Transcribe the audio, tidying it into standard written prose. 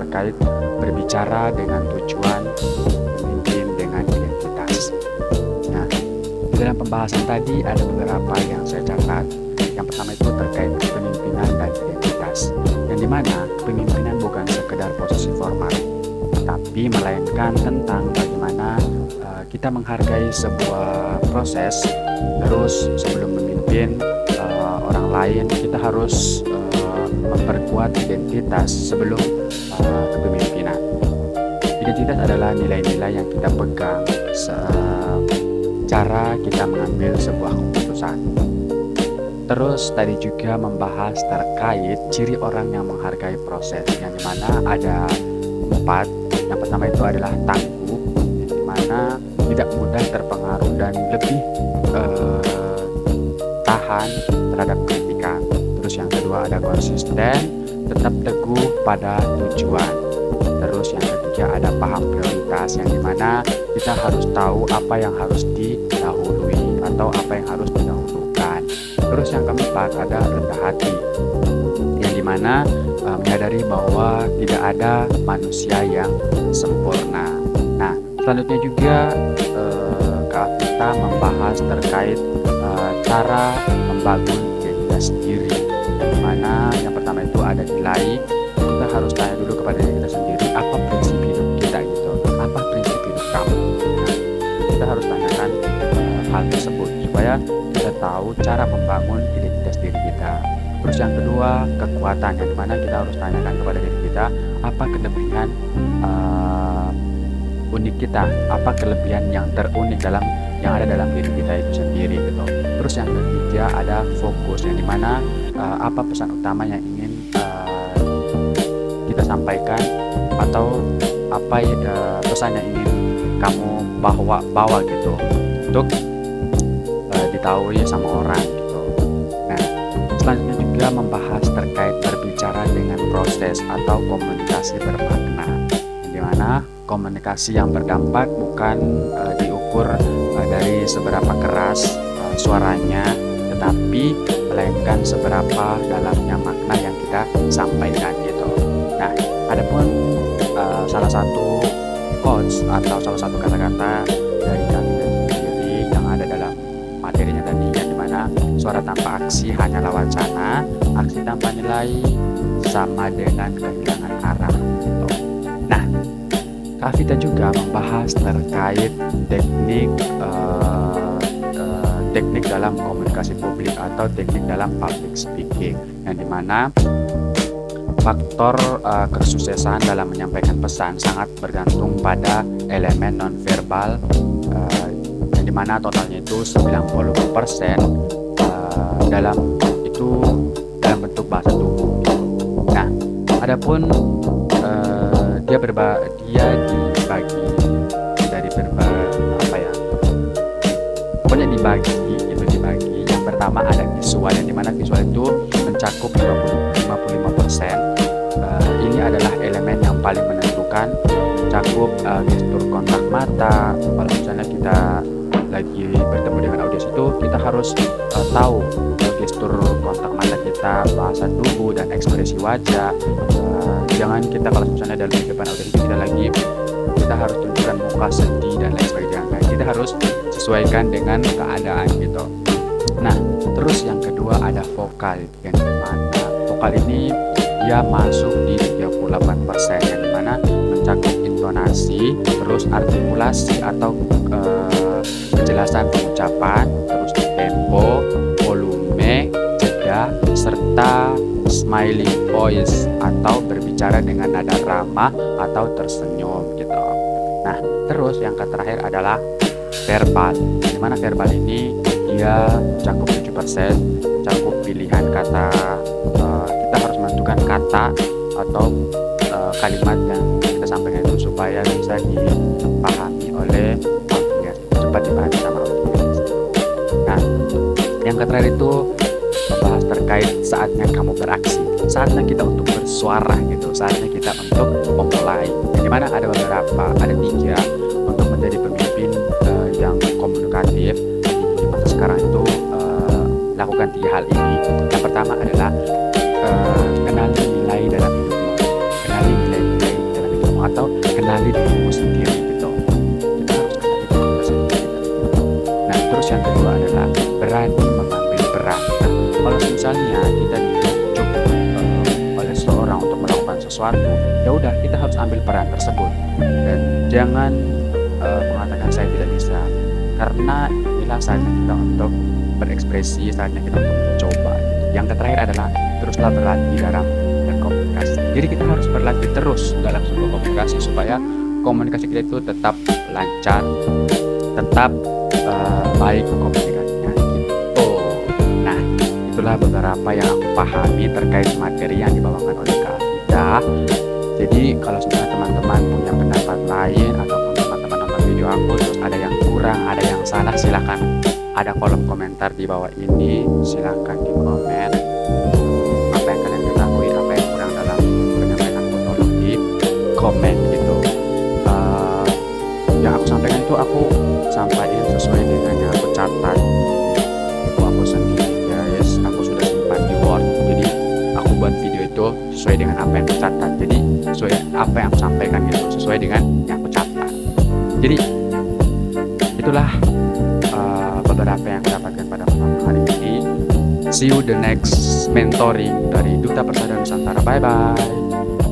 terkait berbicara dengan tujuan, memimpin dengan identitas. Nah, di dalam pembahasan tadi ada beberapa yang saya catat. Yang pertama itu terkait kepemimpinan dan identitas, yang dimana kepemimpinan bukan sekedar posisi formal, tapi melainkan tentang bagaimana kita menghargai sebuah proses. Terus sebelum memimpin orang lain, kita harus memperkuat identitas sebelum kepemimpinan. Identitas adalah nilai-nilai yang kita pegang cara kita mengambil sebuah keputusan. Terus tadi juga membahas terkait ciri orang yang menghargai proses, yang dimana ada 4. Yang pertama itu adalah tangguh, yang dimana tidak mudah terpengaruh dan lebih tahan terhadap kritikan. Terus yang kedua ada konsisten, tetap teguh pada tujuan. Terus yang ketiga ada paham prioritas, yang dimana kita harus tahu apa yang harus didahului atau apa yang harus didahulukan. Terus yang keempat ada rendah hati, yang dimana menyadari bahwa tidak ada manusia yang sempurna. Nah, selanjutnya juga Kak Afita membahas terkait cara membangun identitas diri, yang dimana yang pertama itu ada nilai. Kita harus tanya dulu kepada diri kita sendiri, apa prinsip hidup kita gitu, apa prinsip hidup kamu. Nah, kita harus tanyakan hal tersebut supaya kita tahu cara membangun identitas diri kita. Terus yang kedua kekuatan, yang dimana kita harus tanyakan kepada diri kita, apa kelebihan unik kita, apa kelebihan yang terunik yang ada dalam diri kita itu sendiri gitu. Terus yang ketiga ada fokus, yang dimana apa pesan utama yang ingin kita sampaikan, atau apa pesan yang ingin kamu bawa gitu untuk ditahui sama orang gitu. Nah, selanjutnya juga membahas terkait berbicara dengan proses atau komunikasi bermakna, di mana komunikasi yang berdampak bukan diukur dari seberapa keras suaranya, tetapi melainkan seberapa dalamnya makna yang kita sampaikan gitu. Nah, adapun salah satu quotes atau salah satu kata-kata dari kami sendiri yang ada dalam materinya tadi, yang dimana suara tanpa aksi hanyalah wacana, aksi tanpa nilai sama dengan kehilangan arah gitu. Nah, Kak Vita juga membahas terkait teknik dalam komunikasi publik atau teknik dalam public speaking, yang dimana faktor kesuksesan dalam menyampaikan pesan sangat bergantung pada elemen nonverbal, yang dimana totalnya itu 90% dalam bentuk bahasa tubuh. Nah, adapun dia dibagi dari dibagi. Yang pertama ada visual, yang dimana visual itu mencakup 55%. Ini adalah elemen yang paling menentukan, mencakup gestur kontak mata. Kalau misalnya kita lagi bertemu dengan audiens itu, kita harus tahu gestur kontak mata kita, bahasa tubuh dan ekspresi wajah. Jangan kita kalau misalnya dalam depan audiens itu kita harus tunjukkan muka sedih dan lain sebagainya. Kita harus sesuaikan dengan keadaan gitu. Nah, terus yang kedua ada vokal, yang dimana vokal ini dia masuk di 38%, yang dimana mencakup intonasi, terus artikulasi atau kejelasan pengucapan, terus tempo, volume, jeda, serta smiling voice atau berbicara dengan nada ramah atau tersenyum gitu. Nah, terus yang terakhir adalah verbal, di mana verbal ini dia mencakup 7%, mencakup pilihan kata. Kita harus menentukan kata atau kalimat yang kita sampaikan itu supaya bisa dipahami oleh audiens, cepat dipahami sama audiens. Nah, yang terakhir itu membahas terkait saatnya kamu beraksi, saatnya kita untuk bersuara gitu, saatnya kita untuk memulai. Dimana ada 3 untuk menjadi pemimpin yang komunikatif di masa sekarang itu. Lakukan 3 hal ini. Yang pertama adalah kenali nilai dalam hidupmu, kenali nilai-nilai Terus yang kedua adalah berani mengambil peran. Nah, kalau misalnya kita ditunjuk oleh seseorang untuk melakukan sesuatu, ya udah kita harus ambil peran tersebut dan jangan mengatakan saya tidak bisa, karena inilah saatnya kita untuk berekspresi, saatnya kita untuk mencoba. Yang terakhir adalah teruslah berlatih dalam berkomunikasi. Jadi kita harus berlatih terus dalam sebuah komunikasi supaya komunikasi kita itu tetap lancar, tetap baik komunikasinya gitu. Nah, itulah beberapa yang aku pahami terkait materi yang dibawakan oleh Kak Afida. Jadi kalau misalnya teman-teman punya pendapat lain ataupun teman-teman nonton video aku terus ada yang kurang, ada yang salah, silakan ada kolom komentar di bawah ini, silakan di komen apa yang kalian ketahui, apa yang kurang dalam penyampaian aku, tolong di komen gitu. Yang aku sampaikan itu aku sampaikan sesuai dengan yang aku catat itu aku sendiri guys, aku sudah simpan di Word. Jadi aku buat video itu sesuai dengan apa yang aku catat, jadi sesuai apa yang aku sampaikan gitu, sesuai dengan yang aku catat. Jadi itulah beberapa yang aku dapatkan pada malam hari ini. See you the next mentoring dari Duta Persada Nusantara. Bye bye.